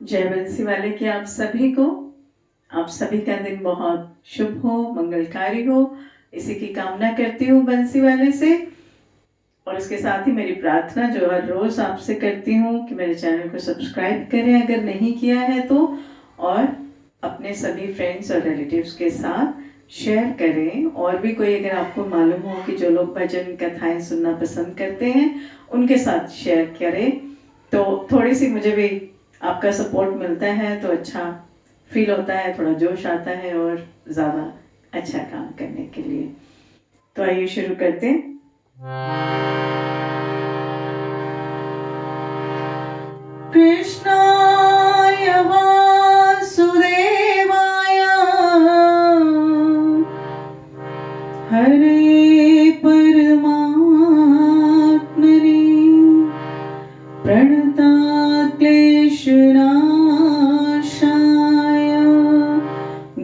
जय बंसी वाले की आप सभी को, आप सभी का दिन बहुत शुभ हो, मंगलकारी हो, इसी की कामना करती हूँ बंसी वाले से। और इसके साथ ही मेरी प्रार्थना जो हर रोज़ आपसे करती हूँ कि मेरे चैनल को सब्सक्राइब करें अगर नहीं किया है तो, और अपने सभी फ्रेंड्स और रिलेटिव्स के साथ शेयर करें। और भी कोई अगर आपको मालूम हो कि जो लोग भजन कथाएं सुनना पसंद करते हैं, उनके साथ शेयर करें, तो थोड़ी सी मुझे भी आपका सपोर्ट मिलता है तो अच्छा फील होता है, थोड़ा जोश आता है और ज़्यादा अच्छा काम करने के लिए। तो आइए शुरू करते हैं। कृष्णाय वासुदेवाय हरे परमात्मने प्रणताक्लेशनाशाय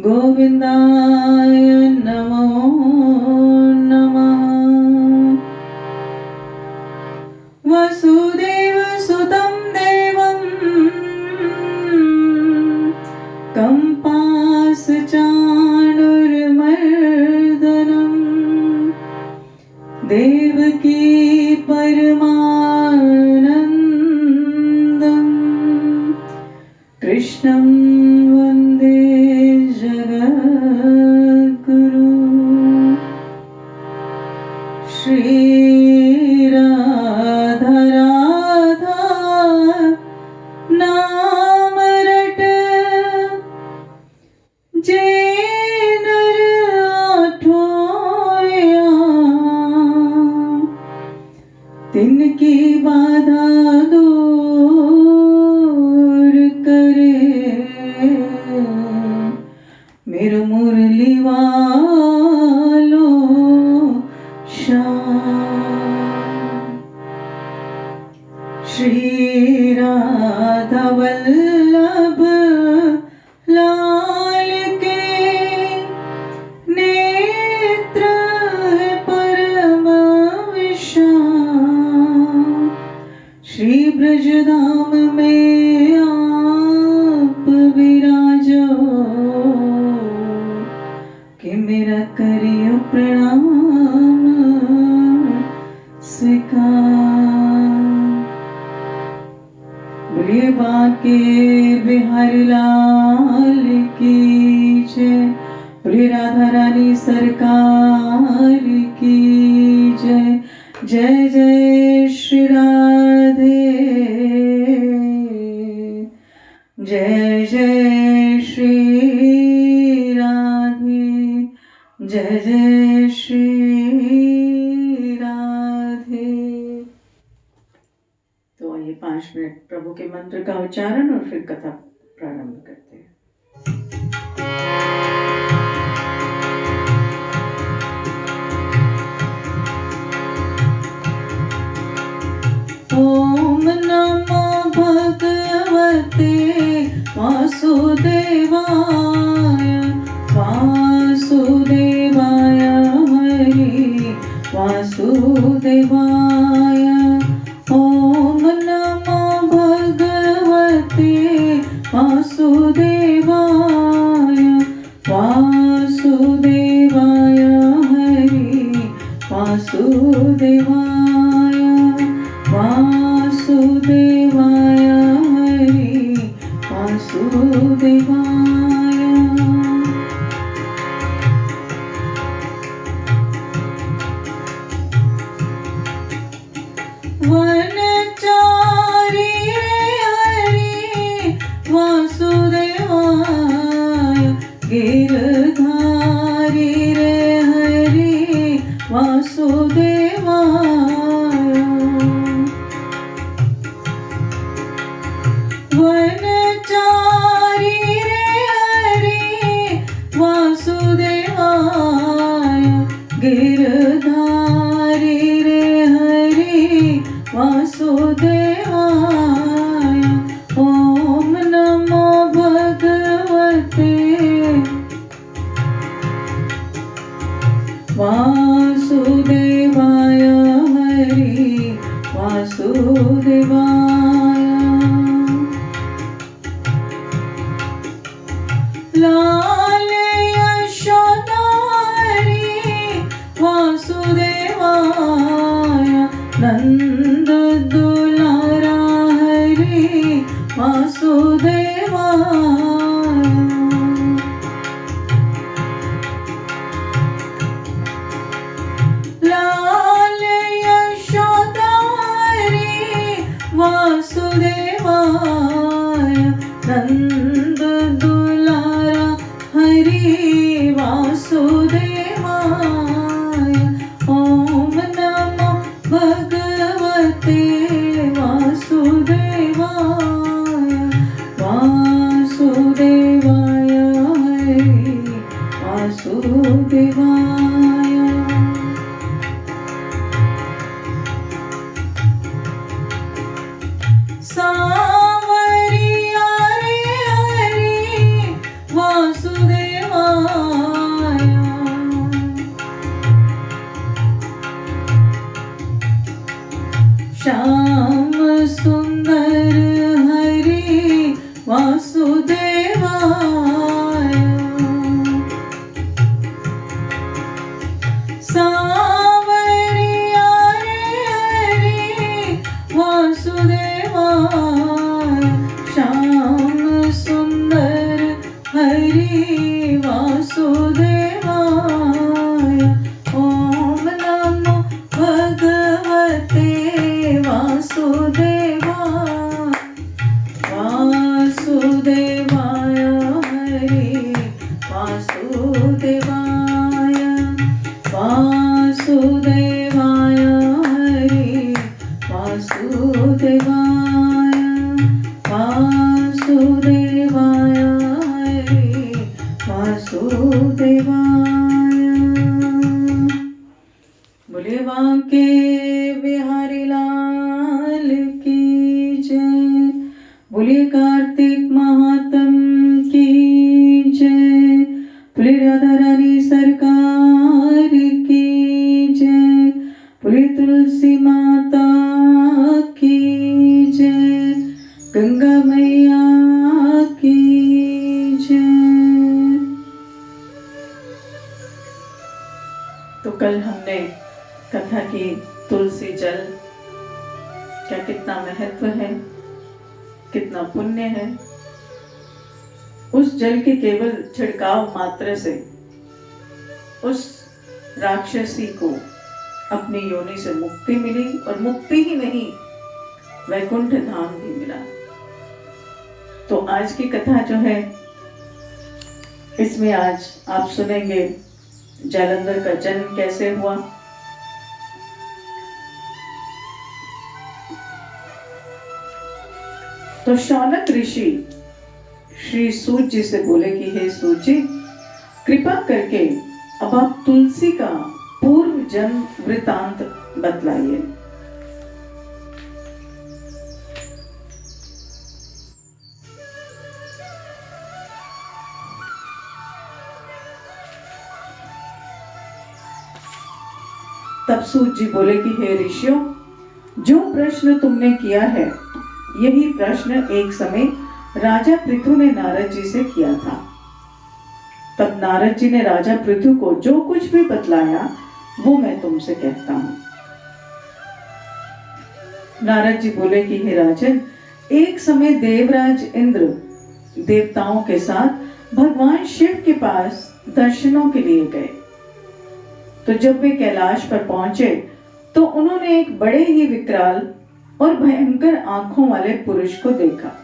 गोविन्दाय नमो नमः। वसुदेवसुतं देवं कंपासचाणूरमर्दनं देवकी परमानन्दं कृष्णं वन्दे जगद्गुरु। श्रीराधा राधा नाम रट जे नर आठोया, तिनकी बाधा दूर करे मेरा मुरली वालो श्याम। श्री राधा वल्लभ लाल के नेत्र है परम विशाल। श्री ब्रजधाम में आप विराजो कि मेरा करियो प्रणाम स्वीकार। बोलिए बांके बिहारी लाल की जय, बोलिए राधा रानी सरकार की जय। जय जय श्री राधे, जय जय श्री राधे, जय जय श्री राधे। तो आइए 5 मिनट प्रभु के मंत्र का उच्चारण और फिर कथा प्रारंभ करते हैं। ओम नमो भगवते वासुदेवाय, वासुदेवाय हरि वासुदेवाय। ओम नमो भगवते वासुदेवाय, वासुदेवाय हरि वासुदेवाय, वासुदेवाय हरि वासुदेवाय। वनचारी रे हरि वासुदेवाय, गिरधारी रे हरि वासुदेवाय। वनचारी रे हरि वासुदेवाय, गिरधारी रे हरि वासुदेवाय। ओम नमो भगवते वासुदेवाय हरि वासुदेवाय। लाल यशोदा रे वासुदेवाय, नंद दुलारा हरि वासुदेवाय। ओम नमो भगवते वासुदेवाय, वासुदेवाय हरि वासुदेवाय। सावरिया रे हरि वासुदेवाय, श्याम सुंदर हरि वासुदेवाय। सावरिया रे हरि वासुदेवाय, श्याम सुंदर हरि वासुदेवाय। ओम नमो भगवते वासुदेवाय, वासुदेवाय हरि वासुदेवाय, वासुदेवाय हरि वासुदेवाय, वासुदेवाय हरि वासुदेवाय। बोले बांके बिहारी लाल की जय, बोले कार्तिक महात्म की जय, बोले राधा रानी सरकार की जय, बोले तुलसी माता की जय, गंगा मैया की जय। तो कल हमने कथा की तुलसी जल क्या कितना महत्व है, कितना पुण्य है। उस जल के केवल छिड़काव मात्र से उस राक्षसी को अपनी योनि से मुक्ति मिली, और मुक्ति ही नहीं वैकुंठ धाम भी मिला। तो आज की कथा जो है, इसमें आज आप सुनेंगे जालंधर का जन्म कैसे हुआ, तो शौनक ऋषि श्री सूत जी से बोले कि हे सूत जी, कृपा करके अब आप तुलसी का पूर्व जन्म वृतांत बतलाइए। तब सूत जी बोले कि हे ऋषियों, जो प्रश्न तुमने किया है यही प्रश्न एक समय राजा पृथु ने नारद जी से किया था। तब नारद जी ने राजा पृथु को जो कुछ भी बतलाया वो मैं तुमसे कहता हूं। नारद जी बोले कि हे राजन, एक समय देवराज इंद्र देवताओं के साथ भगवान शिव के पास दर्शनों के लिए गए। तो जब वे कैलाश पर पहुंचे तो उन्होंने एक बड़े ही विकराल और भयंकर आंखों वाले पुरुष को देखा।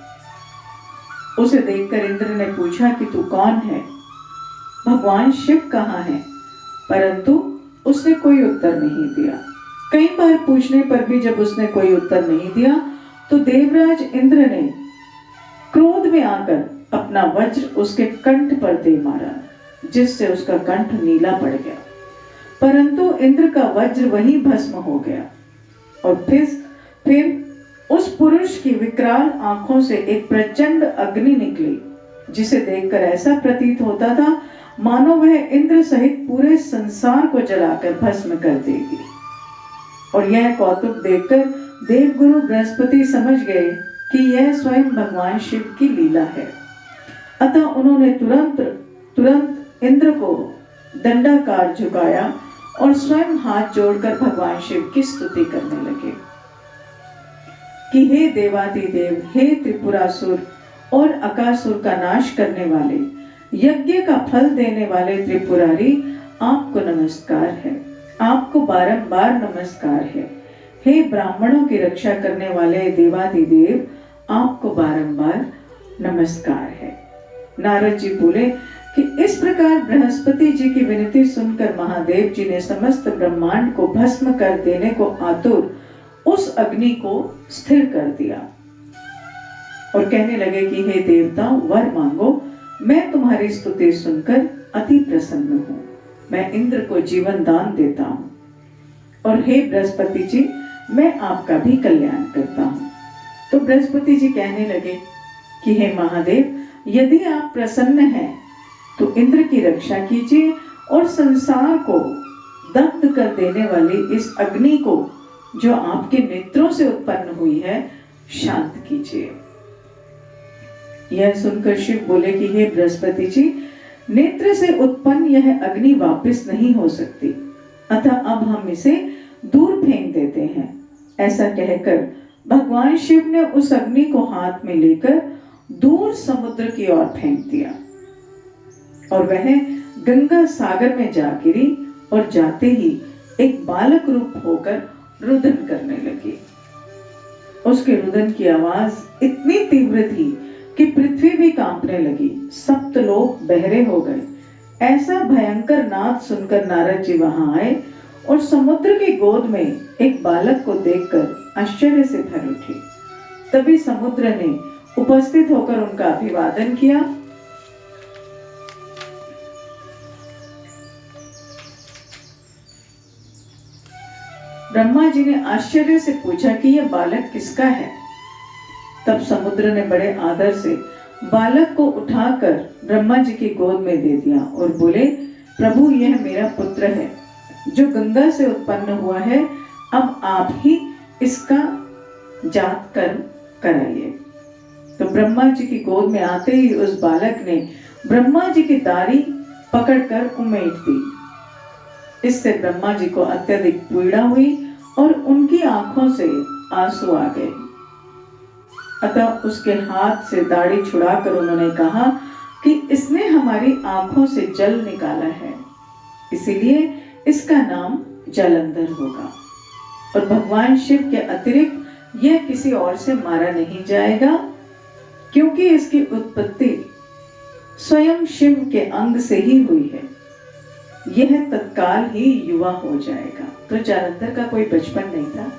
उसे देखकर इंद्र ने पूछा कि तू कौन है, भगवान शिव कहाँ है? परंतु उसने कोई उत्तर नहीं दिया। कई बार पूछने पर भी जब उसने कोई उत्तर नहीं दिया तो देवराज इंद्र ने क्रोध में आकर अपना वज्र उसके कंठ पर दे मारा, जिससे उसका कंठ नीला पड़ गया। परंतु इंद्र का वज्र वहीं भस्म हो गया। और फिर उस पुरुष की विकराल आंखों से एक प्रचंड अग्नि निकली, जिसे देखकर ऐसा प्रतीत होता था मानो वह इंद्र सहित पूरे संसार को जलाकर भस्म कर देगी। और यह कौतुक देखकर देवगुरु बृहस्पति समझ गए कि यह स्वयं भगवान शिव की लीला है। अतः उन्होंने तुरंत इंद्र को दंडाकार झुकाया और स्वयं हाथ जोड़कर भगवान शिव की स्तुति करने लगे कि हे देवादिदेव, हे त्रिपुरासुर, और अकासुर का नाश करने वाले, यज्ञ का फल देने वाले त्रिपुरारी, आपको नमस्कार है, आपको बारंबार नमस्कार है। हे ब्राह्मणों की रक्षा करने वाले देवाधिदेव, आपको बारंबार नमस्कार है। नारद जी बोले कि इस प्रकार बृहस्पति जी की विनती सुनकर महादेव जी ने समस्त ब्रह्मांड को भस्म कर देने को आतुर उस अग्नि को स्थिर कर दिया और कहने लगे कि हे देवताओं, वर मांगो, मैं तुम्हारी स्तुति सुनकर अति प्रसन्न हूँ, मैं इंद्र को जीवन दान देता हूँ, और हे बृहस्पति जी, मैं आपका भी कल्याण करता हूँ। तो बृहस्पति जी कहने लगे कि हे महादेव, यदि आप प्रसन्न हैं तो इंद्र की रक्षा कीजिए और संसार को दग्ध कर देने वाली इस अग्नि को, जो आपके नेत्रों से उत्पन्न हुई है, शांत कीजिए। यह सुनकर शिव बोले कि हे बृहस्पति जी, नेत्र से उत्पन्न यह अग्नि वापस नहीं हो सकती, अतः अब हम इसे दूर फेंक देते हैं। ऐसा कहकर भगवान शिव ने उस अग्नि को हाथ में लेकर दूर समुद्र की ओर फेंक दिया और वह गंगा सागर में जा गिरी और जाते ही एक बालक रूप होकर रुदन करने लगी। उसके रुदन की आवाज इतनी तीव्र थी कि पृथ्वी भी कांपने लगी, सप्तलोक बहरे हो गए। ऐसा भयंकर नाद सुनकर नारद जी वहां आए और समुद्र की गोद में एक बालक को देखकर आश्चर्य से भर उठे। तभी समुद्र ने उपस्थित होकर उनका अभिवादन किया। ब्रह्मा जी ने आश्चर्य से पूछा कि यह बालक किसका है। तब समुद्र ने बड़े आदर से बालक को उठाकर ब्रह्मा जी की गोद में दे दिया और बोले, प्रभु, यह मेरा पुत्र है जो गंगा से उत्पन्न हुआ है, अब आप ही इसका जात कर्म कराइए। तो ब्रह्मा जी की गोद में आते ही उस बालक ने ब्रह्मा जी की दाढ़ी पकड़कर उमेट दी। इससे ब्रह्मा जी को अत्यधिक पीड़ा हुई और उनकी आंखों से आंसू आ गए। अतः उसके हाथ से दाढ़ी छुड़ाकर उन्होंने कहा कि इसने हमारी आंखों से जल निकाला है, इसीलिए इसका नाम जालंधर होगा, और भगवान शिव के अतिरिक्त यह किसी और से मारा नहीं जाएगा, क्योंकि इसकी उत्पत्ति स्वयं शिव के अंग से ही हुई है। यह तत्काल ही युवा हो जाएगा। तो जालंधर का कोई बचपन नहीं था,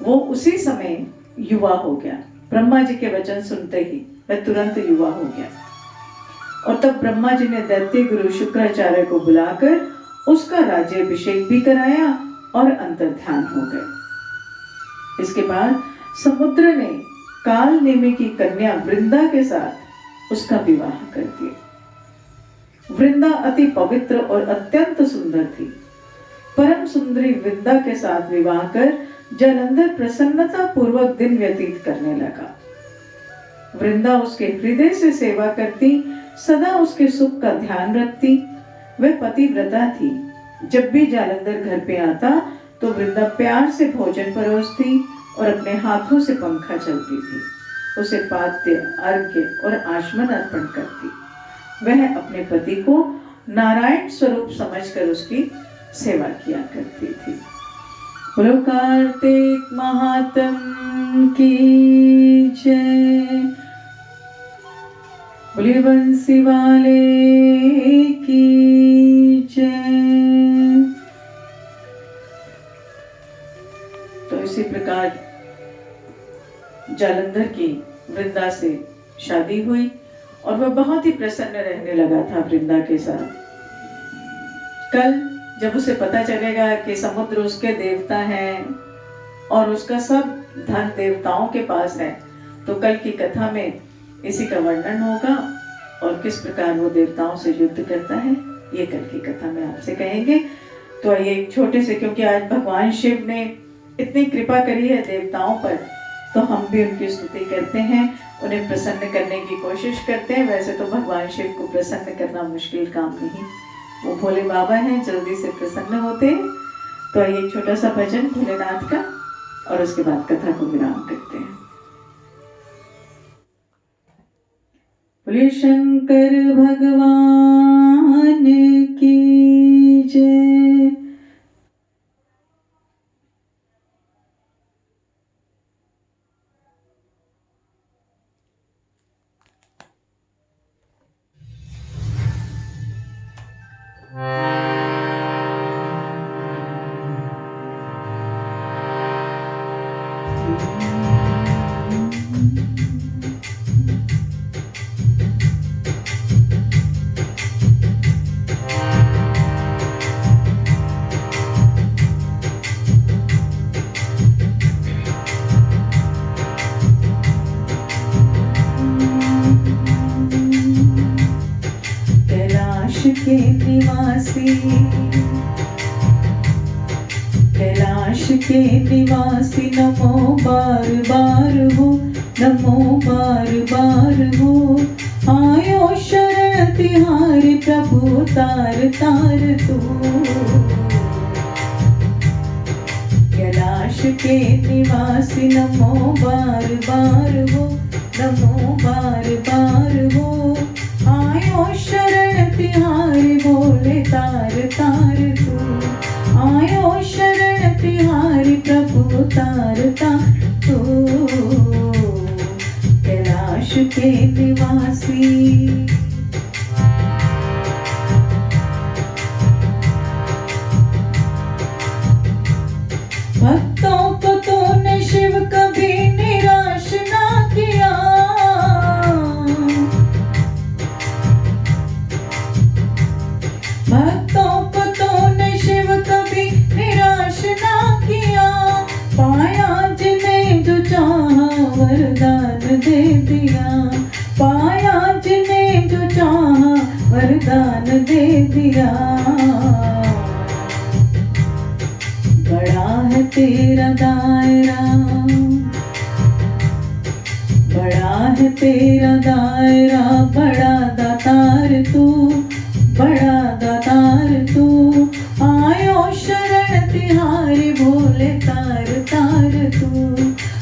वो उसी समय युवा हो गया। ब्रह्मा जी के वचन सुनते ही वह तुरंत युवा हो गया। और तब ब्रह्मा जी ने दैत्य गुरु शुक्राचार्य को बुलाकर उसका राज्याभिषेक भी कराया और अंतर्ध्यान हो गए। इसके बाद समुद्र ने काल नेमी की कन्या वृंदा के साथ उसका विवाह कर दिया। वृंदा अति पवित्र और अत्यंत सुंदर थी। परम सुंदरी वृंदा के साथ विवाह कर जालंधर प्रसन्नता पूर्वक दिन व्यतीत करने लगा। वृंदा उसके हृदय से सेवा करती, सदा उसके सुख का ध्यान रखती। वह पतिव्रता थी। जब भी जालंधर घर पे आता तो वृंदा प्यार से भोजन परोसती और अपने हाथों से पंखा चलती थी। उसे पाद्य, अर्घ्य और आचमन अर्पण करती। वह अपने पति को नारायण स्वरूप समझकर उसकी सेवा किया करती थी। बोलो कार्तिक महात्म की जय, बोलिए बंसी वाले की जय। तो इसी प्रकार जालंधर की वृंदा से शादी हुई और वह बहुत ही प्रसन्न रहने लगा था वृंदा के साथ। कल जब उसे पता चलेगा कि समुद्र उसके देवता हैं और उसका सब धन देवताओं के पास है, तो कल की कथा में इसी का वर्णन होगा और किस प्रकार वो देवताओं से युद्ध करता है, ये कल की कथा में आपसे कहेंगे। तो ये एक छोटे से, क्योंकि आज भगवान शिव ने इतनी कृपा करी है देवताओं पर, तो हम भी उनकी स्तुति करते हैं, उन्हें प्रसन्न करने की कोशिश करते हैं। वैसे तो भगवान शिव को प्रसन्न करना मुश्किल काम नहीं, वो भोले बाबा हैं, जल्दी से प्रसन्न होते हैं। तो ये एक छोटा सा भजन भोलेनाथ का और उसके बाद कथा को विराम करते हैं। बोलिए शंकर भगवान की जय। कैलाश के निवासी, कैलाश के निवासी नमो बार बार हो, नमो बार बार हो। आयो शरण तिहारी प्रभु तार तार तू। कैलाश के निवासी नमो बार बार हो, नमो बार बार हो। आयो शरण तिहारी बोले तार तार तू। आयो शरण तिहारी प्रभु तार तार तू। कैलाश के निवासी, भक्तों को तूने शिव कभी निराश ना किया। भक्तों को तूने शिव कभी निराश ना किया। पाया जिन्हें जो चाहा वरदान दे दिया। पाया जिन्हें जो चाहा वरदान दे दिया। बड़ा है तेरा दायरा, बड़ा है तेरा दायरा। बड़ा दातार तू, बड़ा दातार तू। आयो शरण तिहारी बोले तार तार तू।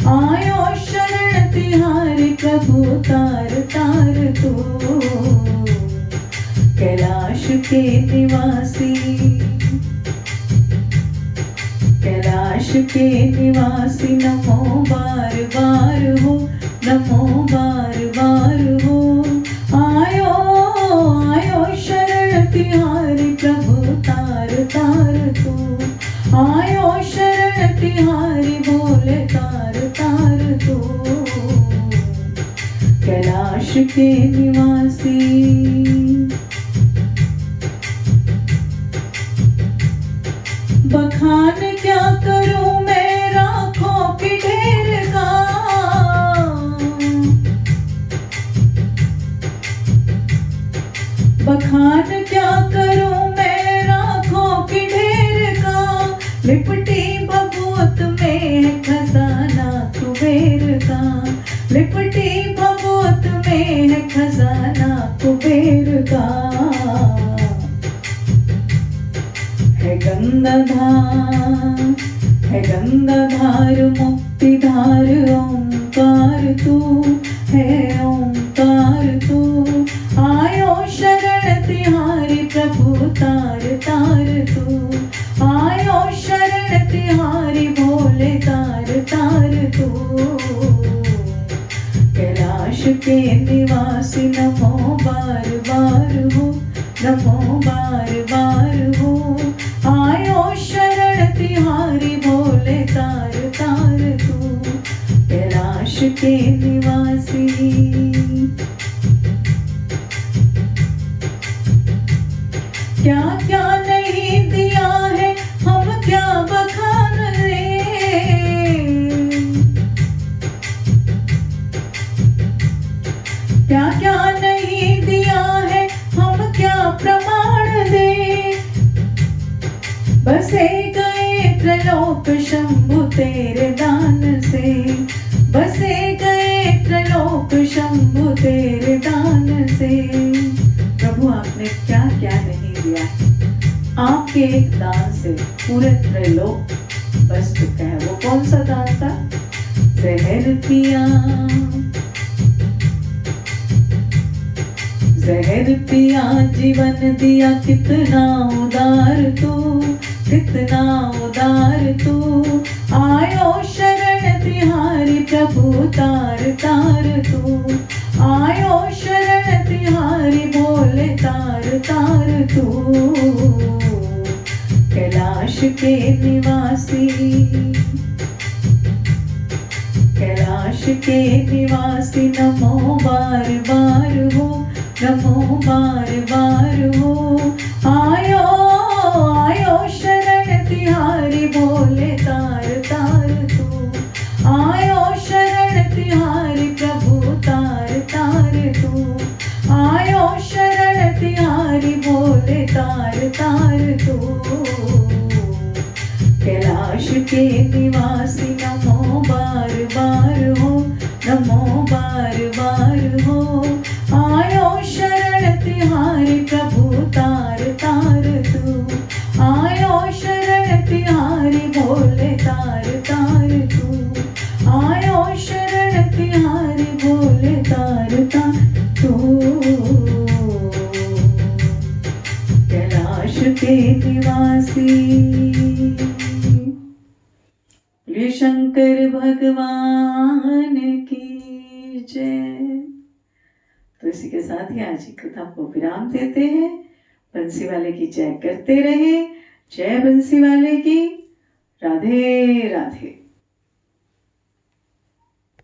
आयो शरण तिहारी प्रभु तार तार तू। कैलाश के निवासी, कैलाश के निवासी नमो बार बार हो, नमो बार बार हो। आयो आयो शरण तिहारी प्रभु तार तार तू। आयो शरण तिहारी बोले तार तार तू। कैलाश के निवासी, बखान क्या करूं मैं राखों की ढेर का। बखान क्या करूं मैं राखों की ढेर का। लिपटी भभूत में है खजाना कुबेर का। लिपटी भभूत में है खजाना कुबेर का। है गंगाधार, है गंगाधार मुक्तिधार ओंकार तू। है ओंकार तू। आयो शरण तिहारी प्रभु तार तार तू। आयो शरण तिहारी भोले तार तार तू। कैलाश के निवासी नमो बार बार हो, नमो बार बार हो। आयो शरण तिहारी भोले तार तार तू। कैलाश के निवासी, क्या क्या नहीं दिया है हम क्या बखान दे। क्या क्या नहीं दिया है हम क्या प्रमाण दे। बसे गए त्रिलोक शंभु तेरे दान से। बसे गए त्रिलोक शंभु तेरे दान से। प्रभु आपने क्या क्या नहीं दिया है। आपके एक दान से पूरे त्रिलोक बस चुका है। वो कौन सा दान था? जहर पिया, जहर पिया जीवन दिया, कितना उदार तू, कितना उदार तू। आयो शरण तिहारी प्रभु तार तार तू, आयो शरण तिहारी बोले तार तार तू। कैलाश के निवासी, कैलाश के निवासी नमो बार बार हो, नमो बार बार हो। आयो आयो शरण तिहारी बोले तार तार तू, आयो शरण तिहारी प्रभु तार तार तू, आयो शरण तिहारी बोले तार तार तू। कैलाश के निवासी नमो बार बार हो, नमो बार बार हो। आयो शरण तिहारी प्रभु तार तार तू, आयो शरण तिहारी बोले तार तार तू, आयो शरण तिहारी बोले तार तार तू। कैलाश के निवासी। बोलिए शंकर भगवान की जय। तो इसी के साथ ही आज की कथा को विराम देते हैं। बंसी वाले की जय करते रहे। जय बंसी वाले की। राधे राधे।